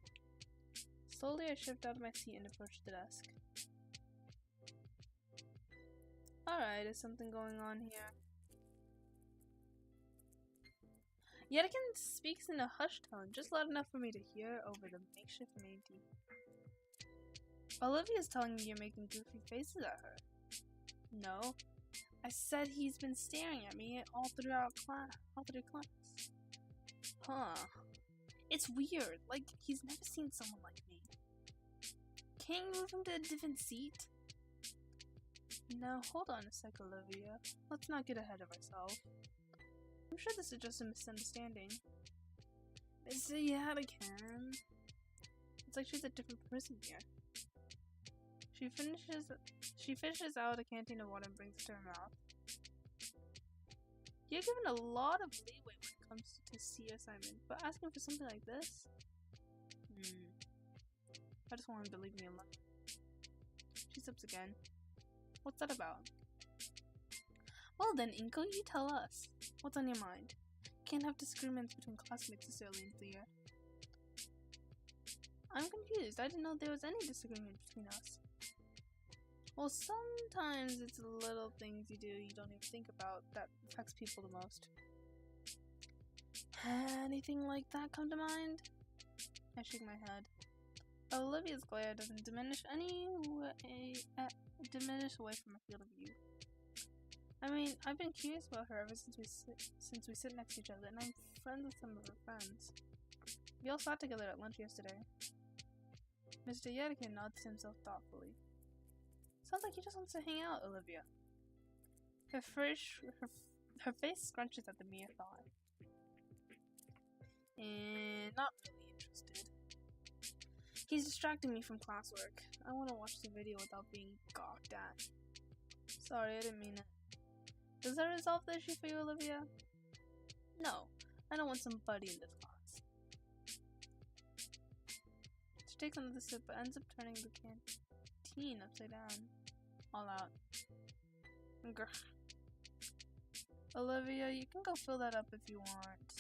Slowly, I shift out of my seat and approach the desk. Alright, is something going on here? Yetikin speaks in a hushed tone, just loud enough for me to hear over the makeshift manty. Olivia's telling me you're making goofy faces at her. No. I said he's been staring at me all through class. Huh. It's weird. Like, he's never seen someone like me. Can't you move him to a different seat? Now, hold on a sec, Olivia. Let's not get ahead of ourselves. I'm sure this is just a misunderstanding. Mr. Yatikin. It's like she's a different person here. She fishes out a canteen of water and brings it to her mouth. You're given a lot of leeway when it comes to C assignment, but asking for something like this? I just want him to leave me alone. She sips again. What's that about? Well then, Inko, you tell us. What's on your mind? Can't have disagreements between classmates this early in the year. I'm confused. I didn't know there was any disagreement between us. Well, sometimes it's little things you do you don't even think about that affects people the most. Anything like that come to mind? I shake my head. Olivia's glare doesn't diminish away from my field of view. I mean, I've been curious about her ever since we sit next to each other, and I'm friends with some of her friends. We all sat together at lunch yesterday. Mr. Yetikin nods to himself thoughtfully. Sounds like he just wants to hang out, Olivia. Her face scrunches at the mere thought. And not really interested. He's distracting me from classwork. I want to watch the video without being gawked at. Sorry, I didn't mean it. Does that resolve the issue for you, Olivia? No, I don't want somebody in this class. She takes another sip but ends up turning the canteen upside down. All out. Grr. Olivia, you can go fill that up if you want.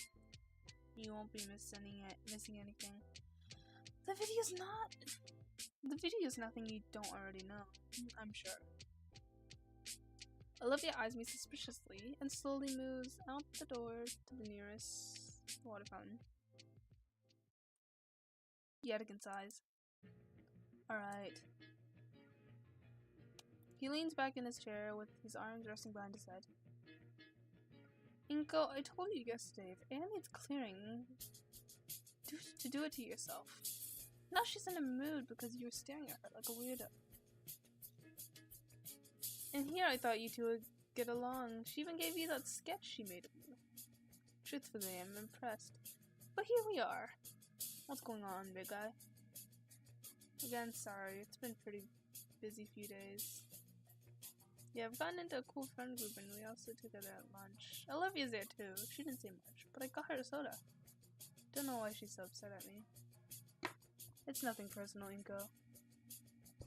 You won't be missing anything. The video's nothing you don't already know, I'm sure. Olivia eyes me suspiciously and slowly moves out the door to the nearest water fountain. Yetikin sighs. Alright. He leans back in his chair with his arms resting behind his head. Inko, I told you yesterday, if Anne needs clearing, to do it to yourself. Now she's in a mood because you were staring at her like a weirdo. And here I thought you two would get along. She even gave you that sketch she made of you. Truthfully, I'm impressed. But here we are. What's going on, big guy? Again, sorry. It's been a pretty busy few days. Yeah, I've gotten into a cool friend group and we all sit together at lunch. Olivia's there too. She didn't say much, but I got her a soda. Don't know why she's so upset at me. It's nothing personal, Inko.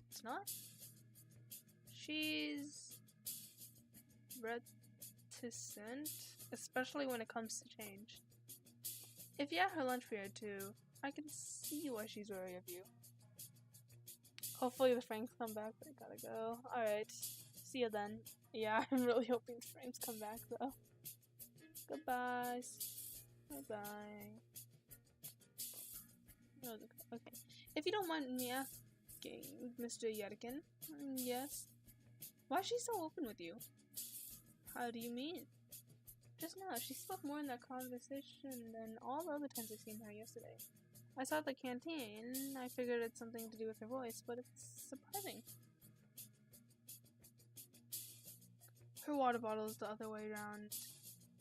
It's not? She's reticent, especially when it comes to change. If you're at her lunch period too, I can see why she's wary of you. Hopefully the frames come back, but I gotta go. Alright, see you then. Yeah, I'm really hoping the frames come back though. Goodbye. Bye-bye. Okay. If you don't mind me asking, Mr. Yetikin. Yes? Why is she so open with you? How do you mean? Just now, she spoke more in that conversation than all the other times I've seen her yesterday. I saw at the canteen, I figured it's something to do with her voice, but it's surprising. Her water bottle is the other way around.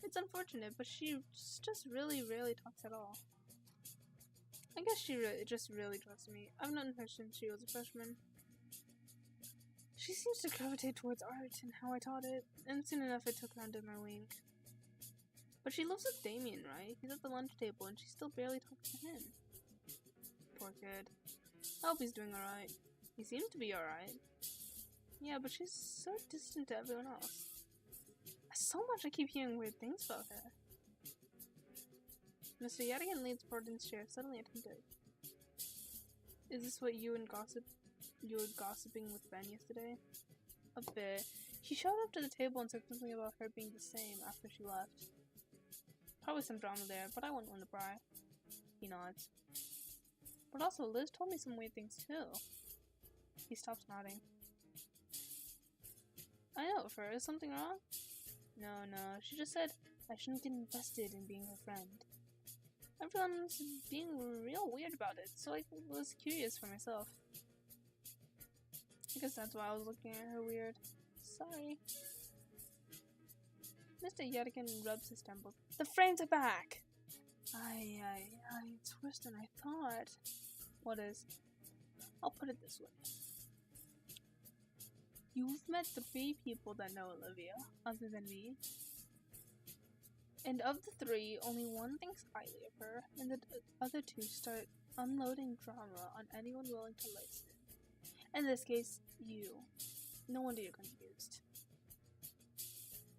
It's unfortunate, but she just really rarely talks at all. I guess she just really trusts me. I've known her since she was a freshman. She seems to gravitate towards art and how I taught it, and soon enough I took her under my wing. But she lives with Damien, right? He's at the lunch table and she still barely talks to him. Poor kid. I hope he's doing alright. He seems to be alright. Yeah, but she's so distant to everyone else. So much I keep hearing weird things about her. Mr. Yadigan leans forward in his chair, suddenly attentive. Is this what you were gossiping with Ben yesterday? A bit. He showed up to the table and said something about her being the same after she left. Probably some drama there, but I wouldn't want to pry. He nods. But also, Liz told me some weird things too. He stops nodding. I know, of her. Is something wrong? No. She just said I shouldn't get invested in being her friend. Everyone's being real weird about it, so I was curious for myself. I guess that's why I was looking at her weird. Sorry. Mr. Yadigan rubs his temples. The frames are back! It's worse than I thought. What is? I'll put it this way. You've met 3 people that know Olivia, other than me. And of the 3, only one thinks highly of her, and the other 2 start unloading drama on anyone willing to listen. In this case, you. No wonder you're confused.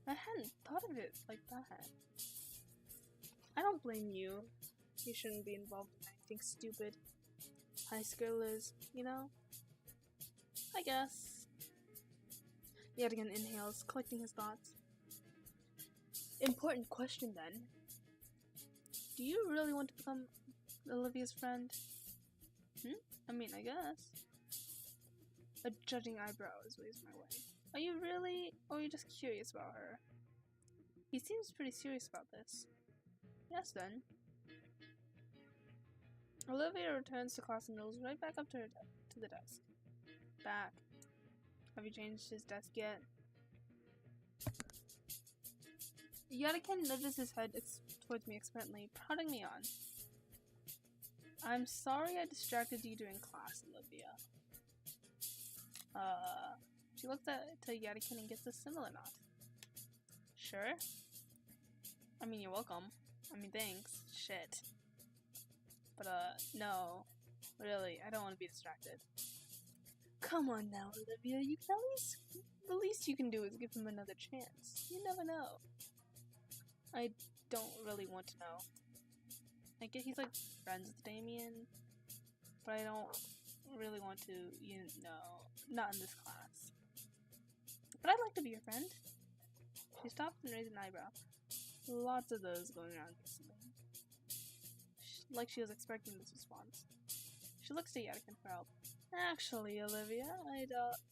I hadn't thought of it like that. I don't blame you. You shouldn't be involved in anything stupid. High school is, you know? I guess. Yadigan inhales, collecting his thoughts. Important question then. Do you really want to become Olivia's friend? I mean, I guess. A judging eyebrow is raised my way. Are you really, or are you just curious about her? He seems pretty serious about this. Yes then. Olivia returns to class and rolls right back up to the desk. Back. Have you changed his desk yet? Yadigan nudges his head towards me expectantly, prodding me on. I'm sorry I distracted you during class, Olivia. She looks to Yadigan and gets a similar nod. Sure? I mean, you're welcome. I mean, thanks. Shit. But, no. Really, I don't want to be distracted. Come on now, Olivia. You can the least you can do is give him another chance. You never know. I don't really want to know. I get he's like friends with Damien, but I don't really want to, not in this class. But I'd like to be your friend. She stops and raises an eyebrow. Lots of those going around recently. Like she was expecting this response. She looks to Yadigan for help. Actually, Olivia,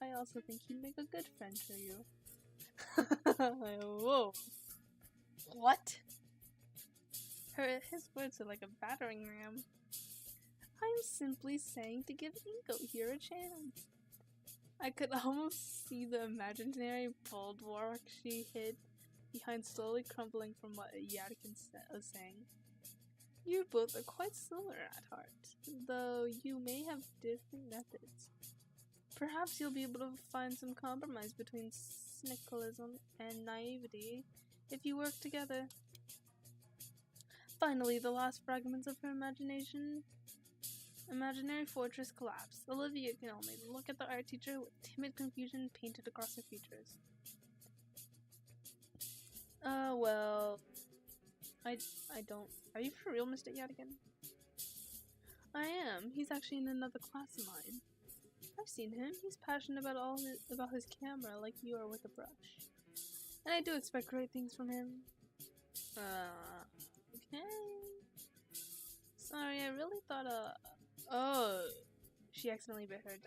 I also think he'd make a good friend for you. Whoa. What? His words are like a battering ram. I'm simply saying to give Inko here a chance. I could almost see the imaginary bulwark she hid behind slowly crumbling from what Yadigan was saying. You both are quite similar at heart, though you may have different methods. Perhaps you'll be able to find some compromise between cynicalism and naivety if you work together. Finally, the last fragments of her imaginary fortress collapse. Olivia can only look at the art teacher with timid confusion painted across her features. Well, I don't. Are you for real, Mr. Yadigan? I am. He's actually in another class of mine. I've seen him. He's passionate about his camera like you are with a brush. And I do expect great things from him. Okay. Sorry, I really thought, oh. She accidentally bit her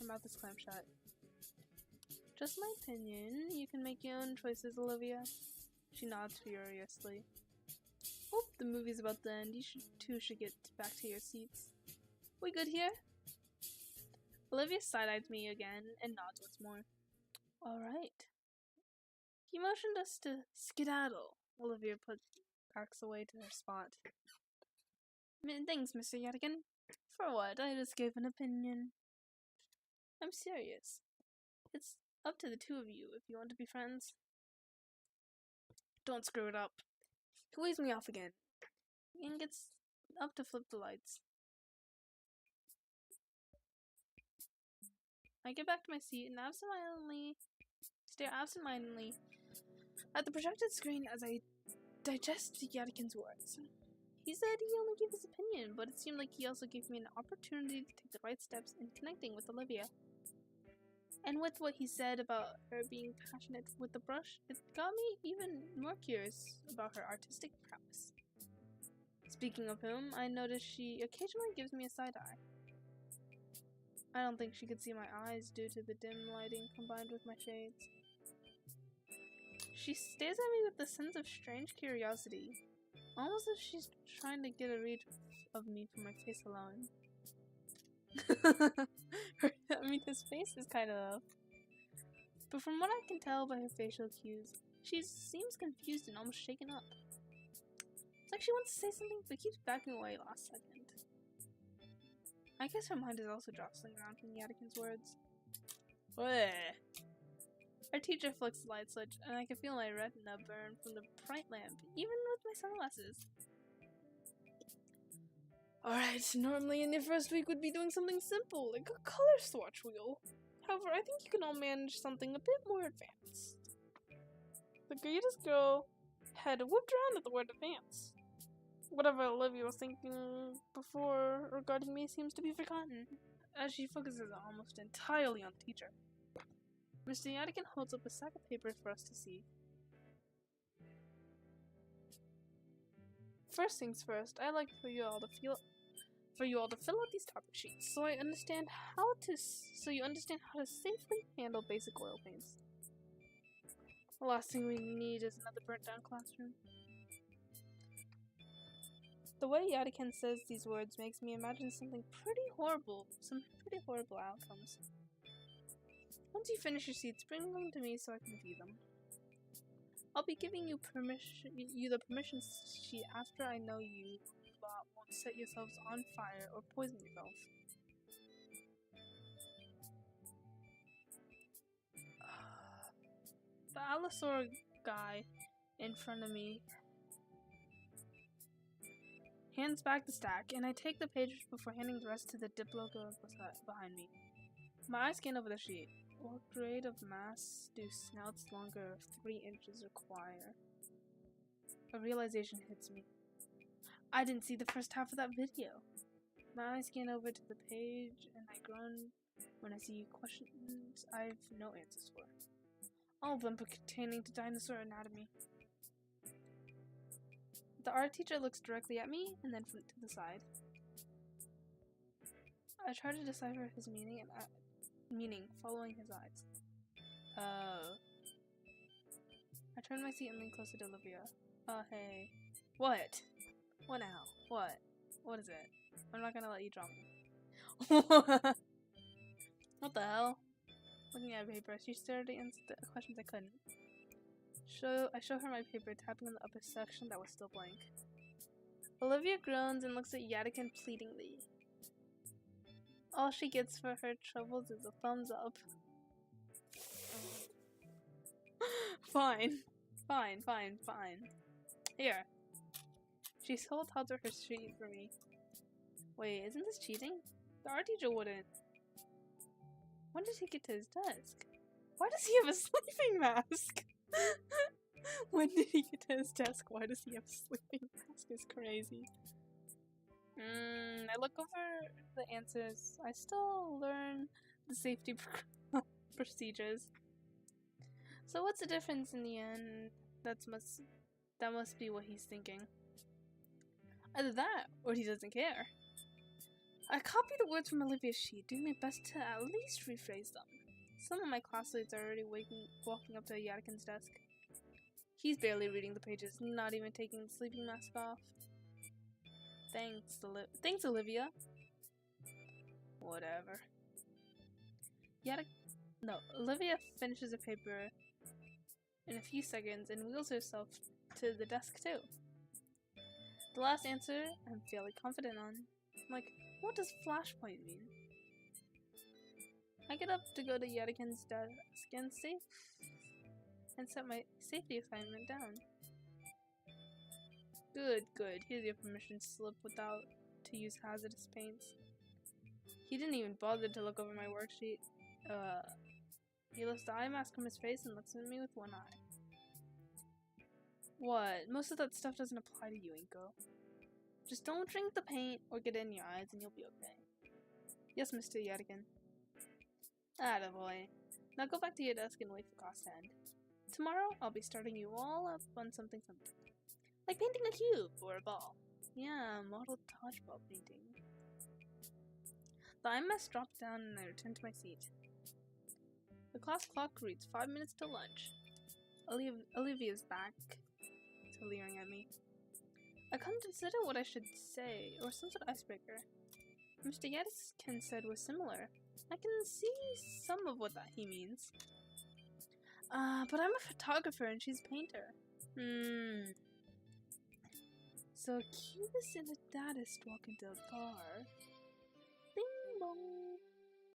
mouth is clamped shut. Just my opinion. You can make your own choices, Olivia. She nods furiously. Oh, the movie's about to end. You should get back to your seats. We good here? Olivia side-eyes me again and nods once more. Alright. He motioned us to skedaddle. Olivia backs away to her spot. Thanks, Mr. Yadigan. For what? I just gave an opinion. I'm serious. It's up to the 2 of you if you want to be friends. Don't screw it up. He waves me off again and gets up to flip the lights. I get back to my seat and stare absentmindedly at the projected screen as I digest Yadikin's words. He said he only gave his opinion, but it seemed like he also gave me an opportunity to take the right steps in connecting with Olivia. And with what he said about her being passionate with the brush, it got me even more curious about her artistic prowess. Speaking of whom, I noticed she occasionally gives me a side-eye. I don't think she could see my eyes due to the dim lighting combined with my shades. She stares at me with a sense of strange curiosity, almost as if she's trying to get a read of me from my face alone. I mean, his face is kind of... But from what I can tell by her facial cues, she seems confused and almost shaken up. It's like she wants to say something, but keeps backing away last second. I guess her mind is also jostling around from Yadikin's words. Bleh. Our teacher flicks the light switch, and I can feel my retina burn from the bright lamp, even with my sunglasses. Alright, normally in your first week would be doing something simple, like a color swatch wheel. However, I think you can all manage something a bit more advanced. The greatest girl head whipped around at the word advance. Whatever Olivia was thinking before regarding me seems to be forgotten, as she focuses almost entirely on the teacher. Mr. Yadikin holds up a stack of papers for us to see. First things first, I'd like for you all to fill out these topic sheets, so you understand how to safely handle basic oil paints. The last thing we need is another burnt down classroom. The way Yadikin says these words makes me imagine some pretty horrible outcomes. Once you finish your seats, bring them to me so I can view them. I'll be giving you the permission sheet after I know you won't set yourselves on fire or poison yourself. The Allosaur guy in front of me hands back the stack, and I take the pages before handing the rest to the Diplo girl behind me. My eyes scan over the sheet. What grade of mass do snouts longer of 3 inches require? A realization hits me. I didn't see the first half of that video. My eyes scan over to the page, and I groan when I see questions I've no answers for. All of them pertaining to dinosaur anatomy. The art teacher looks directly at me, and then to the side. I try to decipher his meaning following his eyes. Oh. I turn my seat and lean closer to Olivia. Hey. What? What now? What? What is it? I'm not gonna let you drop me. What the hell? Looking at her paper, she stared at the questions I couldn't. I show her my paper, tapping on the upper section that was still blank. Olivia groans and looks at Yadikin pleadingly. All she gets for her troubles is a thumbs up. Fine. Here. She holds out her sheet for me. Wait, isn't this cheating? The art teacher wouldn't. When did he get to his desk? Why does he have a sleeping mask? When did he get to his desk? Why does he have a sleeping mask? It's crazy. I look over the answers. I still learn the safety procedures. So what's the difference in the end? That must be what he's thinking. Either that, or he doesn't care. I copy the words from Olivia's sheet, doing my best to at least rephrase them. Some of my classmates are already walking up to Yadikin's desk. He's barely reading the pages, not even taking the sleeping mask off. Thanks, Olivia. Whatever. Olivia finishes her paper in a few seconds and wheels herself to the desk too. The last answer I'm fairly confident on. Like, what does flashpoint mean? I get up to go to Yadikin's desk and set my safety assignment down. Good. Here's your permission slip to use hazardous paints. He didn't even bother to look over my worksheet. He lifts the eye mask from his face and looks at me with one eye. What? Most of that stuff doesn't apply to you, Inko. Just don't drink the paint or get it in your eyes and you'll be okay. Yes, Mr. Yadigan. Attaboy. Now go back to your desk and wait for class to end. Tomorrow, I'll be starting you all up on something. Like painting a cube or a ball. Yeah, model dodgeball painting. The IMS drops down and I return to my seat. The class clock reads 5 minutes till lunch. Olivia's back to leering at me. I couldn't consider what I should say, or some sort of icebreaker. Mr. Yadiskin said was similar. I can see some of what he means. But I'm a photographer and she's a painter. So Cubist and a Dadist walk into a bar. Bing bong.